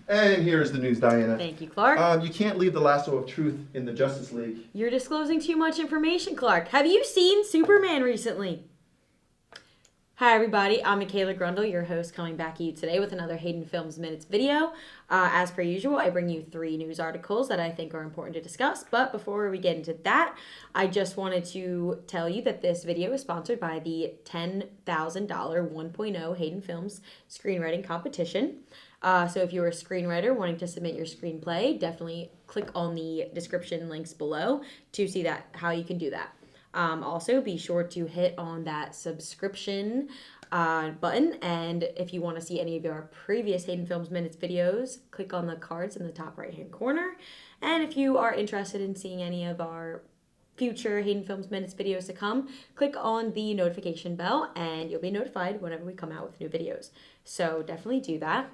And here's the news, Diana. Thank you, Clark. You can't leave the lasso of truth in the Justice League. You're disclosing too much information, Clark. Have you seen Superman recently? Hi, everybody. I'm Michaela Grundle, your host, coming back at you today with another Haydenfilms Minutes video. As per usual, I bring you 3 news articles that I think are important to discuss. But before we get into that, I just wanted to tell you that this video is sponsored by the $10,000 1.0 Hayden Films screenwriting competition. So if you're a screenwriter wanting to submit your screenplay, definitely click on the description links below to see how you can do that. Also, be sure to hit on that subscription button, and if you want to see any of our previous Haydenfilms Minutes videos, click on the cards in the top right hand corner. And if you are interested in seeing any of our future Haydenfilms Minutes videos to come, click on the notification bell and you'll be notified whenever we come out with new videos. So definitely do that.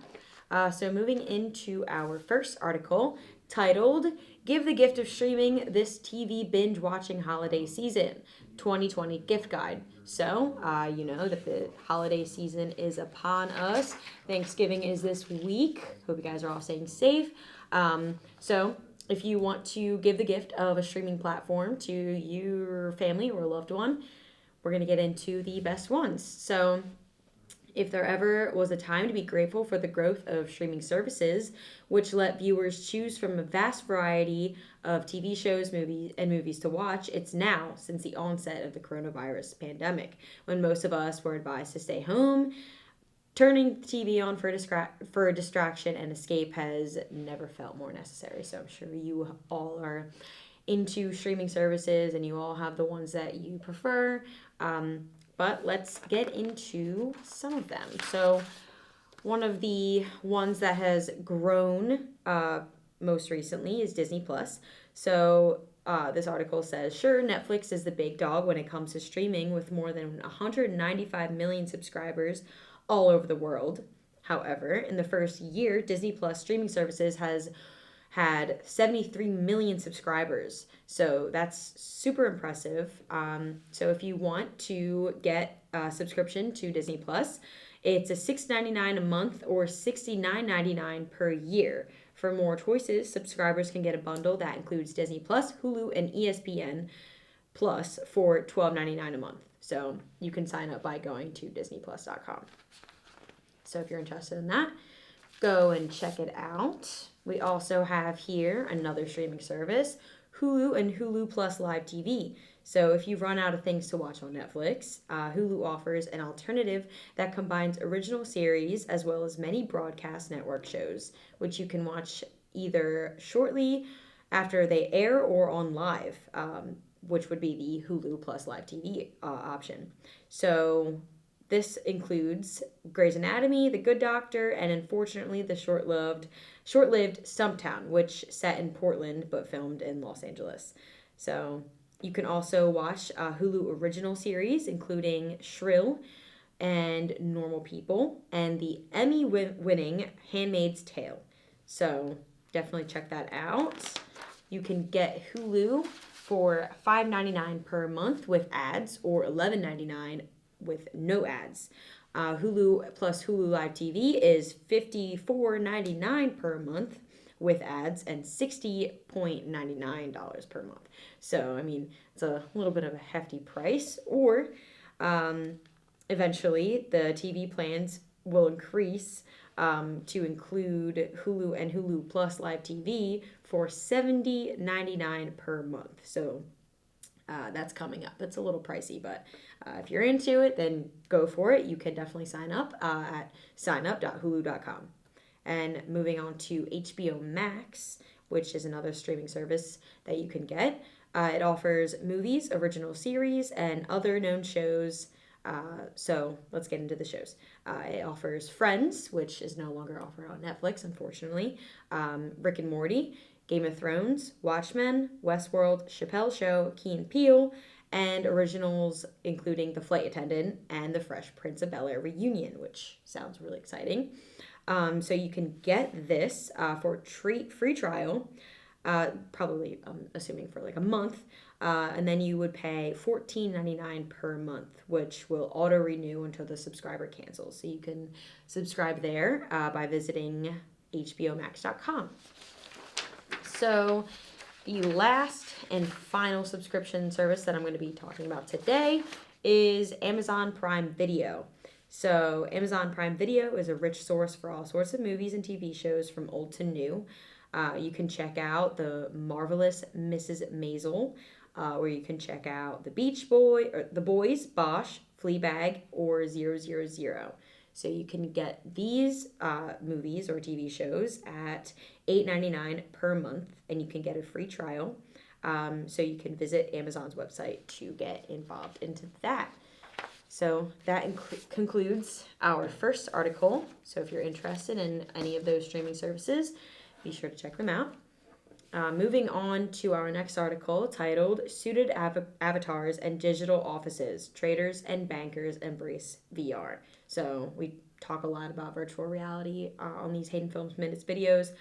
So moving into our first article, titled, Give the Gift of Streaming This TV Binge-Watching Holiday Season, 2020 Gift Guide. So, you know that the holiday season is upon us. Thanksgiving is this week. Hope you guys are all staying safe. So, if you want to give the gift of a streaming platform to your family or a loved one, we're going to get into the best ones. So, if there ever was a time to be grateful for the growth of streaming services, which let viewers choose from a vast variety of TV shows, movies to watch, it's now, since the onset of the coronavirus pandemic, when most of us were advised to stay home. Turning the TV on for distraction and escape has never felt more necessary. So I'm sure you all are into streaming services and you all have the ones that you prefer. But let's get into some of them. So one of the ones that has grown most recently is Disney Plus. So this article says, sure, Netflix is the big dog when it comes to streaming with more than 195 million subscribers all over the world. However, in the first year, Disney Plus streaming services has had 73 million subscribers. So that's super impressive. So if you want to get a subscription to Disney Plus, it's a $6.99 a month or $69.99 per year. For more choices, subscribers can get a bundle that includes Disney Plus, Hulu, and ESPN Plus for $12.99 a month. So you can sign up by going to disneyplus.com. So if you're interested in that, go and check it out. We also have here another streaming service, Hulu and Hulu Plus Live TV. So if you've run out of things to watch on Netflix, Hulu offers an alternative that combines original series as well as many broadcast network shows, which you can watch either shortly after they air or on live, which would be the Hulu Plus Live TV option. So this includes Grey's Anatomy, The Good Doctor, and unfortunately the short-lived Stumptown, which set in Portland but filmed in Los Angeles. So you can also watch Hulu original series, including Shrill and Normal People, and the Emmy-winning Handmaid's Tale. So definitely check that out. You can get Hulu for $5.99 per month with ads, or $11.99 with no ads. Hulu plus Hulu Live TV is $54.99 per month with ads and $60.99 per month. So, I mean, it's a little bit of a hefty price. Or eventually, the TV plans will increase to include Hulu and Hulu Plus Live TV for $70.99 per month. So that's coming up. It's a little pricey, but if you're into it, then go for it. You can definitely sign up at signup.hulu.com. And moving on to HBO Max, which is another streaming service that you can get. It offers movies, original series, and other known shows. So let's get into the shows. It offers Friends, which is no longer offered on Netflix, unfortunately. Rick and Morty, Game of Thrones, Watchmen, Westworld, Chappelle Show, Key and Peele, and originals including The Flight Attendant and The Fresh Prince of Bel-Air Reunion, which sounds really exciting. So you can get this for free trial, probably assuming for like a month, and then you would pay $14.99 per month, which will auto-renew until the subscriber cancels. So you can subscribe there by visiting hbomax.com. So the last and final subscription service that I'm going to be talking about today is Amazon Prime Video. So Amazon Prime Video is a rich source for all sorts of movies and TV shows from old to new. You can check out The Marvelous Mrs. Maisel, where you can check out The Boys, Bosch, Fleabag, or 000. So you can get these movies or TV shows at $8.99 per month, and you can get a free trial. So you can visit Amazon's website to get involved into that. So that concludes our first article. So if you're interested in any of those streaming services, be sure to check them out. Moving on to our next article titled Suited Avatars and Digital Offices, Traders and Bankers Embrace VR. So we talk a lot about virtual reality on these Haydenfilms Minutes videos.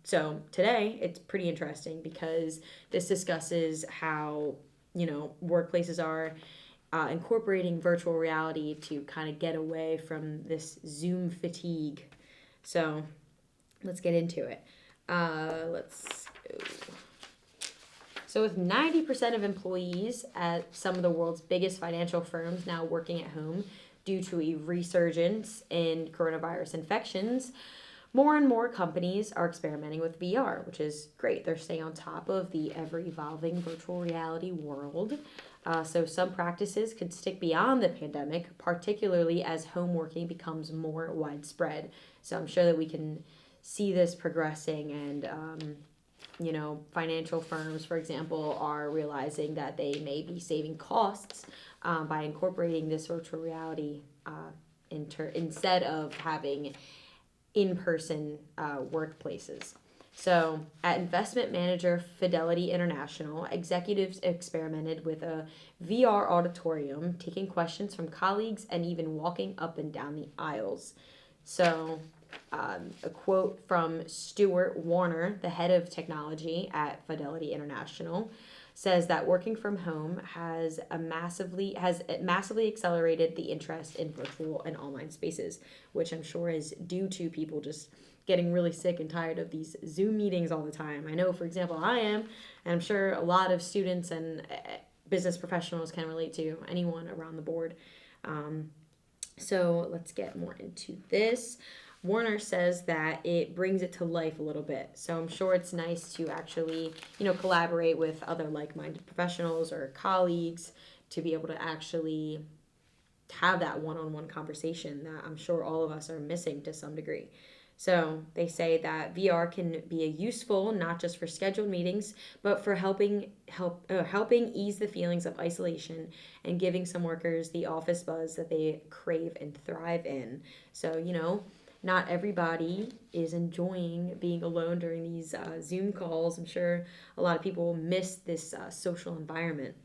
So today it's pretty interesting because this discusses how, workplaces are incorporating virtual reality to kind of get away from this Zoom fatigue. So let's get into it. Let's go. So with 90% of employees at some of the world's biggest financial firms now working at home due to a resurgence in coronavirus infections, more and more companies are experimenting with VR, which is great. They're staying on top of the ever-evolving virtual reality world. So some practices could stick beyond the pandemic, particularly as home working becomes more widespread. So I'm sure that we can see this progressing, and financial firms, for example, are realizing that they may be saving costs by incorporating this virtual reality instead of having in-person workplaces. So at investment manager Fidelity International, executives experimented with a VR auditorium, taking questions from colleagues and even walking up and down the aisles. So a quote from Stuart Warner, the head of technology at Fidelity International, says that working from home has massively accelerated the interest in virtual and online spaces, which I'm sure is due to people just getting really sick and tired of these Zoom meetings all the time. I know, for example, I am, and I'm sure a lot of students and business professionals can relate to, anyone around the board. So let's get more into this. Warner says that it brings it to life a little bit. So I'm sure it's nice to actually, collaborate with other like-minded professionals or colleagues to be able to actually have that one-on-one conversation that I'm sure all of us are missing to some degree. So they say that VR can be useful not just for scheduled meetings, but for helping ease the feelings of isolation and giving some workers the office buzz that they crave and thrive in. So, not everybody is enjoying being alone during these Zoom calls. I'm sure a lot of people miss this social environment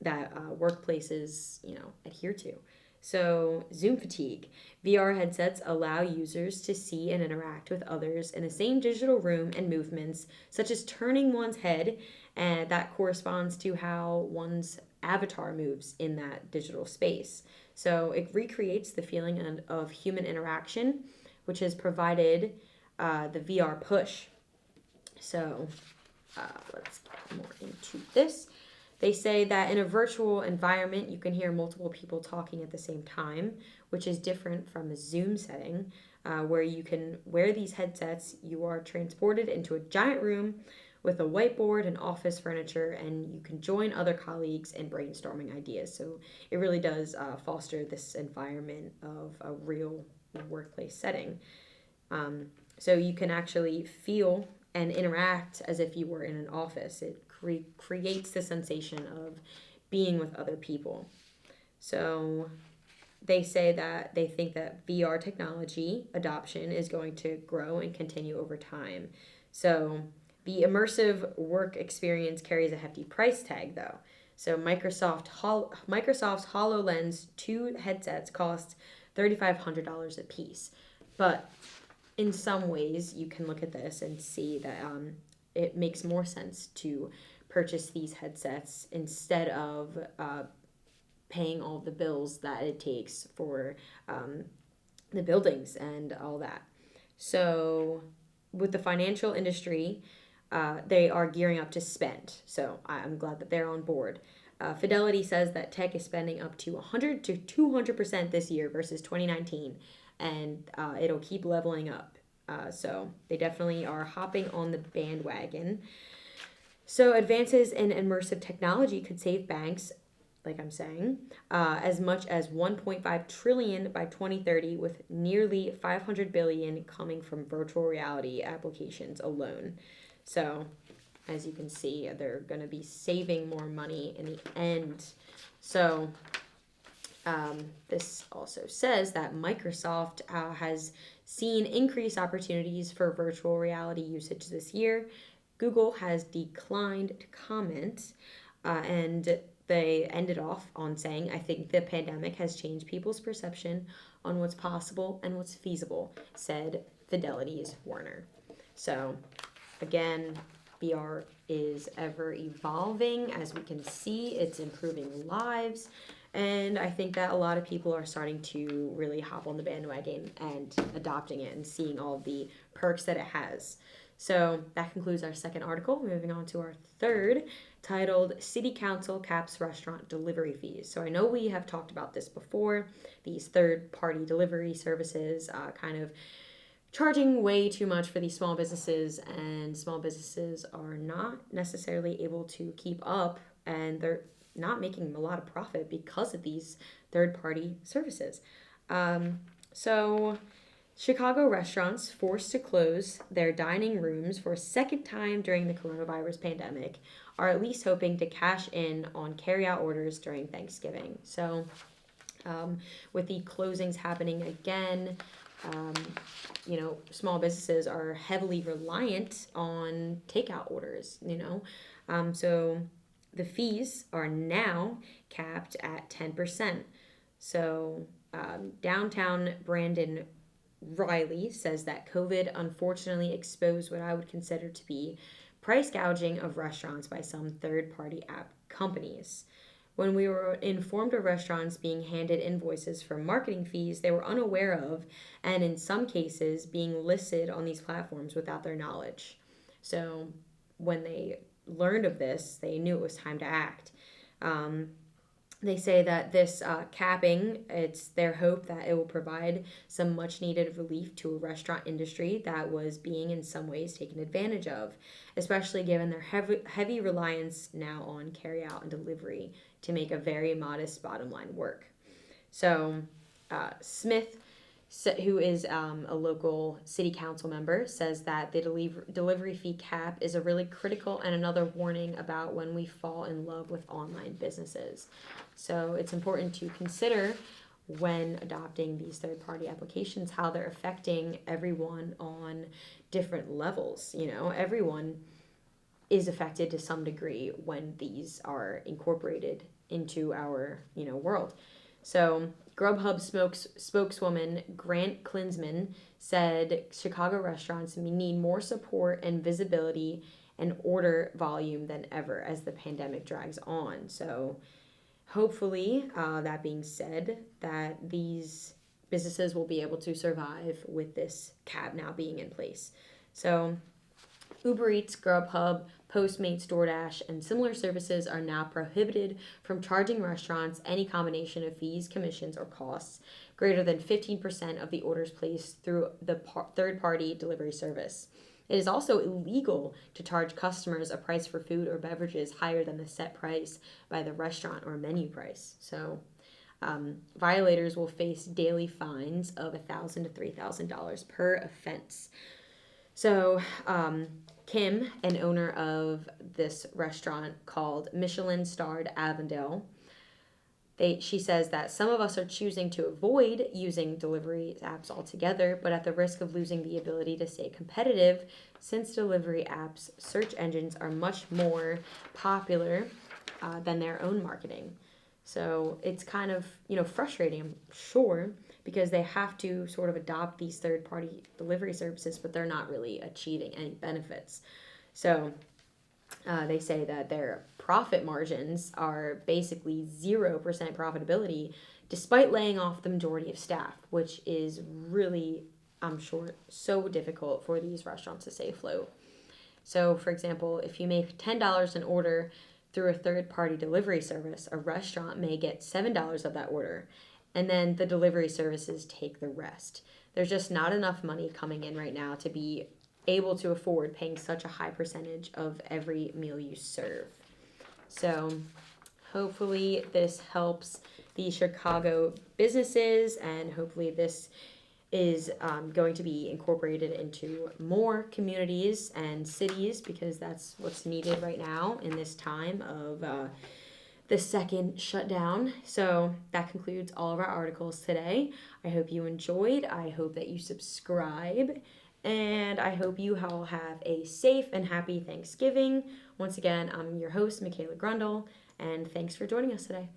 that workplaces, adhere to. So Zoom fatigue. VR headsets allow users to see and interact with others in the same digital room and movements, such as turning one's head, and that corresponds to how one's avatar moves in that digital space. So it recreates the feeling of human interaction, which has provided the VR push. So let's get more into this. They say that in a virtual environment, you can hear multiple people talking at the same time, which is different from a Zoom setting, where you can wear these headsets. You are transported into a giant room with a whiteboard and office furniture, and you can join other colleagues in brainstorming ideas. So it really does foster this environment of a real workplace setting. So you can actually feel and interact as if you were in an office. It creates the sensation of being with other people. So they say that they think that VR technology adoption is going to grow and continue over time. So the immersive work experience carries a hefty price tag, though. So Microsoft's HoloLens 2 headsets cost $3,500 a piece. But in some ways, you can look at this and see that it makes more sense to purchase these headsets instead of paying all the bills that it takes for the buildings and all that. So with the financial industry, they are gearing up to spend. So I'm glad that they're on board. Fidelity says that tech is spending up to 100 to 200% this year versus 2019, and it'll keep leveling up. So they definitely are hopping on the bandwagon. So advances in immersive technology could save banks, like I'm saying, as much as 1.5 trillion by 2030, with nearly 500 billion coming from virtual reality applications alone. So, as you can see, they're going to be saving more money in the end. So, this also says that Microsoft has seen increased opportunities for virtual reality usage this year. Google has declined to comment, and they ended off on saying, I think the pandemic has changed people's perception on what's possible and what's feasible, said Fidelity's Warner. So, again, VR is ever evolving. As we can see, it's improving lives. And I think that a lot of people are starting to really hop on the bandwagon and adopting it and seeing all of the perks that it has. So that concludes our second article. Moving on to our third, titled City Council Caps Restaurant Delivery Fees. So I know we have talked about this before, these third-party delivery services kind of charging way too much for these small businesses, and small businesses are not necessarily able to keep up, and they're not making a lot of profit because of these third-party services. So Chicago restaurants forced to close their dining rooms for a second time during the coronavirus pandemic are at least hoping to cash in on carry-out orders during Thanksgiving. So with the closings happening again, small businesses are heavily reliant on takeout orders, so the fees are now capped at 10%. So downtown Brandon Riley says that COVID unfortunately exposed what I would consider to be price gouging of restaurants by some third-party app companies. When we were informed of restaurants being handed invoices for marketing fees they were unaware of, and in some cases being listed on these platforms without their knowledge. So when they learned of this, they knew it was time to act. They say that this capping, it's their hope that it will provide some much needed relief to a restaurant industry that was being in some ways taken advantage of, especially given their heavy reliance now on carry out and delivery to make a very modest bottom line work. So Smith, who is a local city council member, says that the delivery fee cap is a really critical and another warning about when we fall in love with online businesses. So it's important to consider when adopting these third-party applications how they're affecting everyone on different levels. Everyone is affected to some degree when these are incorporated into our world. So Grubhub spokeswoman Grant Klinsman said Chicago restaurants need more support and visibility and order volume than ever as the pandemic drags on. So hopefully, that being said, that these businesses will be able to survive with this cap now being in place. So Uber Eats, Grubhub, Postmates, DoorDash, and similar services are now prohibited from charging restaurants any combination of fees, commissions, or costs greater than 15% of the orders placed through the third-party delivery service. It is also illegal to charge customers a price for food or beverages higher than the set price by the restaurant or menu price. So violators will face daily fines of $1,000 to $3,000 per offense. So Kim, an owner of this restaurant called Michelin-starred Avondale, she says that some of us are choosing to avoid using delivery apps altogether, but at the risk of losing the ability to stay competitive, since delivery apps' search engines are much more popular than their own marketing. So it's kind of, frustrating, I'm sure, because they have to sort of adopt these third-party delivery services, but they're not really achieving any benefits. So they say that their profit margins are basically 0% profitability, despite laying off the majority of staff, which is really I'm sure, so difficult for these restaurants to stay afloat. So, for example, if you make $10 an order through a third-party delivery service, a restaurant may get $7 of that order, and then the delivery services take the rest. There's just not enough money coming in right now to be able to afford paying such a high percentage of every meal you serve. So, hopefully this helps the Chicago businesses, and hopefully this is going to be incorporated into more communities and cities, because that's what's needed right now in this time of the second shutdown. So that concludes all of our articles today. I hope you enjoyed. I hope that you subscribe. And I hope you all have a safe and happy Thanksgiving. Once again, I'm your host, Michaela Grundle, and thanks for joining us today.